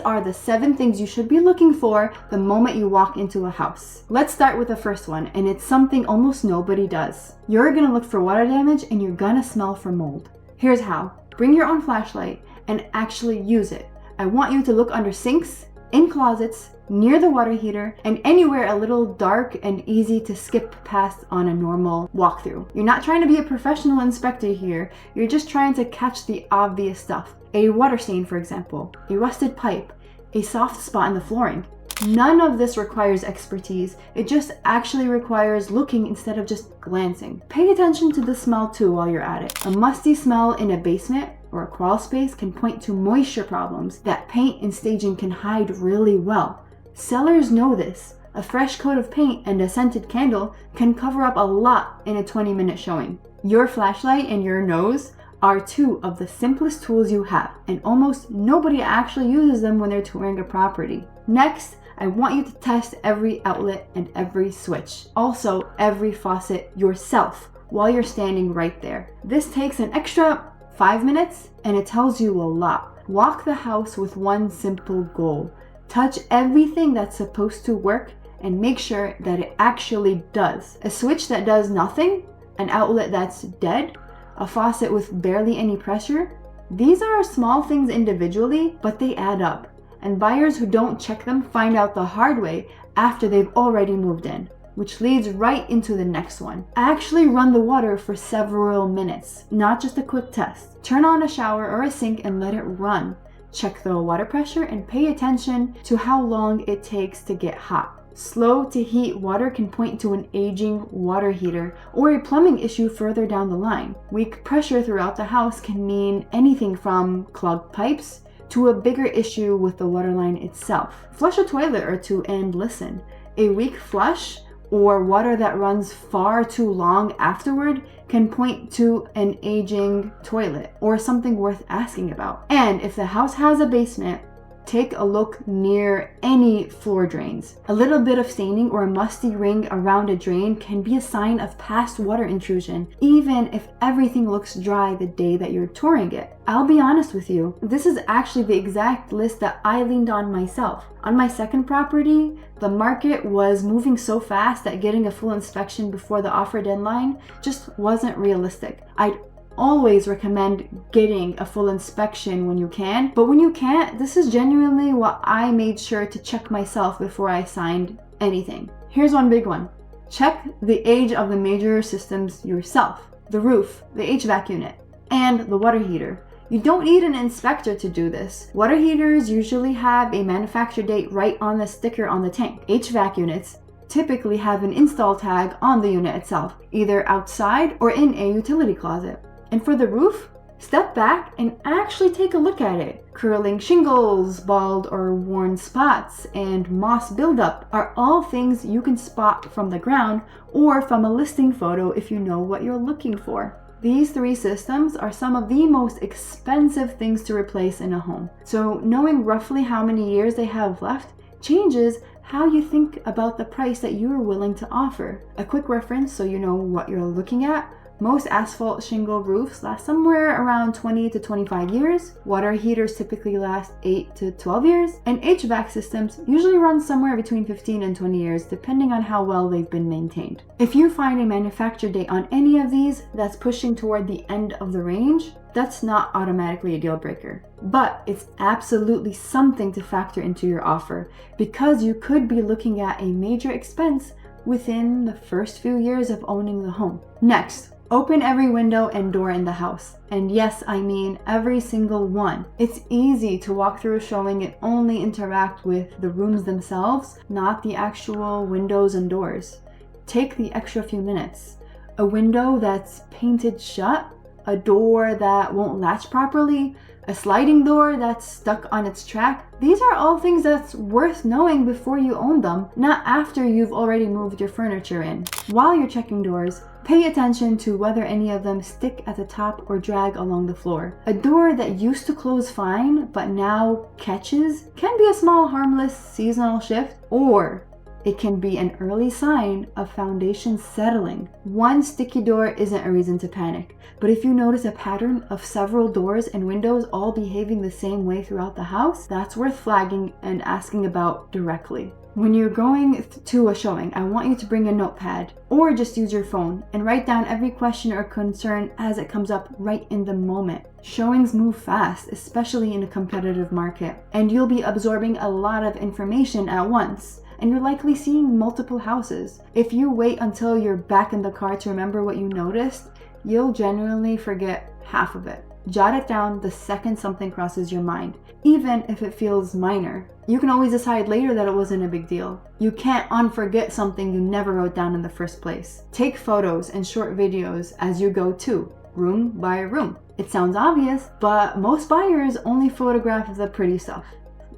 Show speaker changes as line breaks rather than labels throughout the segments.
are the 7 things you should be looking for the moment you walk into a house. Let's start with the first one, and it's something almost nobody does. You're gonna look for water damage and you're gonna smell for mold. Here's how. Bring your own flashlight and actually use it. I want you to look under sinks, in closets, near the water heater, and anywhere a little dark and easy to skip past on a normal walkthrough. You're not trying to be a professional inspector here, you're just trying to catch the obvious stuff. A water stain, for example, a rusted pipe, a soft spot in the flooring. None of this requires expertise, it just actually requires looking instead of just glancing. Pay attention to the smell too while you're at it. A musty smell in a basement or a crawl space can point to moisture problems that paint and staging can hide really well. Sellers know this. A fresh coat of paint and a scented candle can cover up a lot in a 20-minute showing. Your flashlight and your nose are 2 of the simplest tools you have, and almost nobody actually uses them when they're touring a property. Next, I want you to test every outlet and every switch. Also, every faucet yourself while you're standing right there. This takes an extra 5 minutes and it tells you a lot. Walk the house with one simple goal. Touch everything that's supposed to work and make sure that it actually does. A switch that does nothing, an outlet that's dead, a faucet with barely any pressure. These are small things individually, but they add up. And buyers who don't check them find out the hard way after they've already moved in. Which leads right into the next one. Actually run the water for several minutes, not just a quick test. Turn on a shower or a sink and let it run. Check the water pressure and pay attention to how long it takes to get hot. Slow to heat water can point to an aging water heater or a plumbing issue further down the line. Weak pressure throughout the house can mean anything from clogged pipes to a bigger issue with the water line itself. Flush a toilet or 2 and listen. A weak flush or water that runs far too long afterward can point to an aging toilet or something worth asking about. And if the house has a basement, take a look near any floor drains. A little bit of staining or a musty ring around a drain can be a sign of past water intrusion, even if everything looks dry the day that you're touring it. I'll be honest with you, this is actually the exact list that I leaned on myself. On my second property, the market was moving so fast that getting a full inspection before the offer deadline just wasn't realistic. I'd always recommend getting a full inspection when you can, but when you can't, this is genuinely what I made sure to check myself before I signed anything. Here's one big one. Check the age of the major systems yourself. The roof, the HVAC unit, and the water heater. You don't need an inspector to do this. Water heaters usually have a manufacture date right on the sticker on the tank. HVAC units typically have an install tag on the unit itself, either outside or in a utility closet. And for the roof, step back and actually take a look at it. Curling shingles, bald or worn spots, and moss buildup are all things you can spot from the ground or from a listing photo if you know what you're looking for. These 3 systems are some of the most expensive things to replace in a home. So knowing roughly how many years they have left changes how you think about the price that you are willing to offer. A quick reference so you know what you're looking at. Most asphalt shingle roofs last somewhere around 20 to 25 years. Water heaters typically last 8 to 12 years. And HVAC systems usually run somewhere between 15 and 20 years depending on how well they've been maintained. If you find a manufacture date on any of these that's pushing toward the end of the range, that's not automatically a deal breaker. But it's absolutely something to factor into your offer because you could be looking at a major expense within the first few years of owning the home. Next, open every window and door in the house. And yes, I mean every single one. It's easy to walk through a showing and only interact with the rooms themselves, not the actual windows and doors. Take the extra few minutes. A window that's painted shut, a door that won't latch properly, a sliding door that's stuck on its track. These are all things that's worth knowing before you own them, not after you've already moved your furniture in. While you're checking doors, pay attention to whether any of them stick at the top or drag along the floor. A door that used to close fine but now catches can be a small harmless seasonal shift, or It can be an early sign of foundation settling. One sticky door isn't a reason to panic, but if you notice a pattern of several doors and windows all behaving the same way throughout the house, that's worth flagging and asking about directly. When you're going to a showing, I want you to bring a notepad or just use your phone and write down every question or concern as it comes up right in the moment. Showings move fast, especially in a competitive market, and you'll be absorbing a lot of information at once. And you're likely seeing multiple houses. If you wait until you're back in the car to remember what you noticed, you'll genuinely forget half of it. Jot it down the second something crosses your mind, even if it feels minor. You can always decide later that it wasn't a big deal. You can't unforget something you never wrote down in the first place. Take photos and short videos as you go too, room by room. It sounds obvious, but most buyers only photograph the pretty stuff.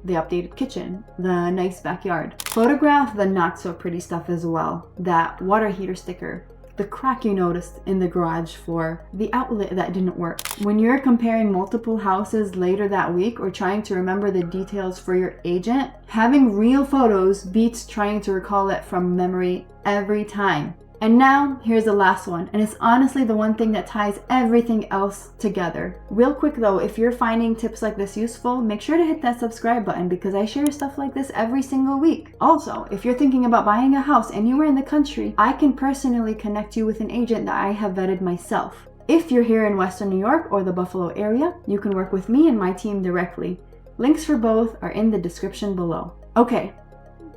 The updated kitchen, the nice backyard. Photograph the not so pretty stuff as well. That water heater sticker, the crack you noticed in the garage floor, the outlet that didn't work. When you're comparing multiple houses later that week or trying to remember the details for your agent, having real photos beats trying to recall it from memory every time. And now, here's the last one, and it's honestly the one thing that ties everything else together. Real quick though, if you're finding tips like this useful, make sure to hit that subscribe button because I share stuff like this every single week. Also, if you're thinking about buying a house anywhere in the country, I can personally connect you with an agent that I have vetted myself. If you're here in Western New York or the Buffalo area, you can work with me and my team directly. Links for both are in the description below. Okay,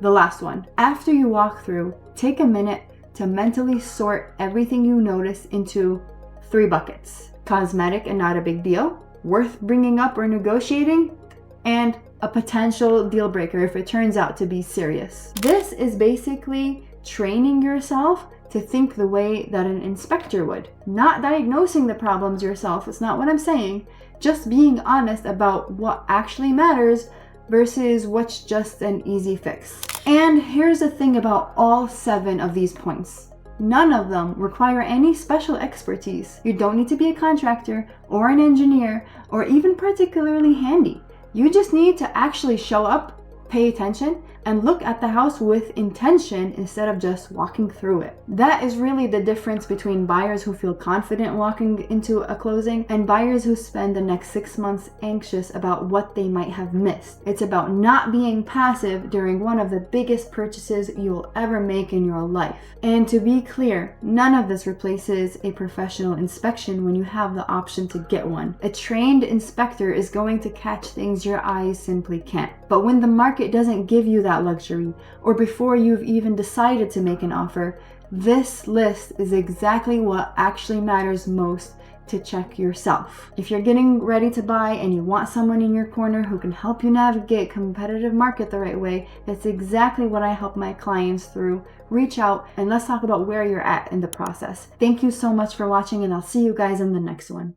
the last one. After you walk through, take a minute to mentally sort everything you notice into 3 buckets. Cosmetic and not a big deal, worth bringing up or negotiating, and a potential deal breaker if it turns out to be serious. This is basically training yourself to think the way that an inspector would. Not diagnosing the problems yourself, it's not what I'm saying. Just being honest about what actually matters versus what's just an easy fix. And here's the thing about all 7 of these points. None of them require any special expertise. You don't need to be a contractor or an engineer or even particularly handy. You just need to actually show up, pay attention, and look at the house with intention instead of just walking through it. That is really the difference between buyers who feel confident walking into a closing and buyers who spend the next 6 months anxious about what they might have missed. It's about not being passive during one of the biggest purchases you'll ever make in your life. And to be clear, none of this replaces a professional inspection when you have the option to get one. A trained inspector is going to catch things your eyes simply can't. But when the market doesn't give you that luxury, or before you've even decided to make an offer, this list is exactly what actually matters most to check yourself. If you're getting ready to buy and you want someone in your corner who can help you navigate a competitive market the right way, that's exactly what I help my clients through. Reach out and let's talk about where you're at in the process. Thank you so much for watching, and I'll see you guys in the next one.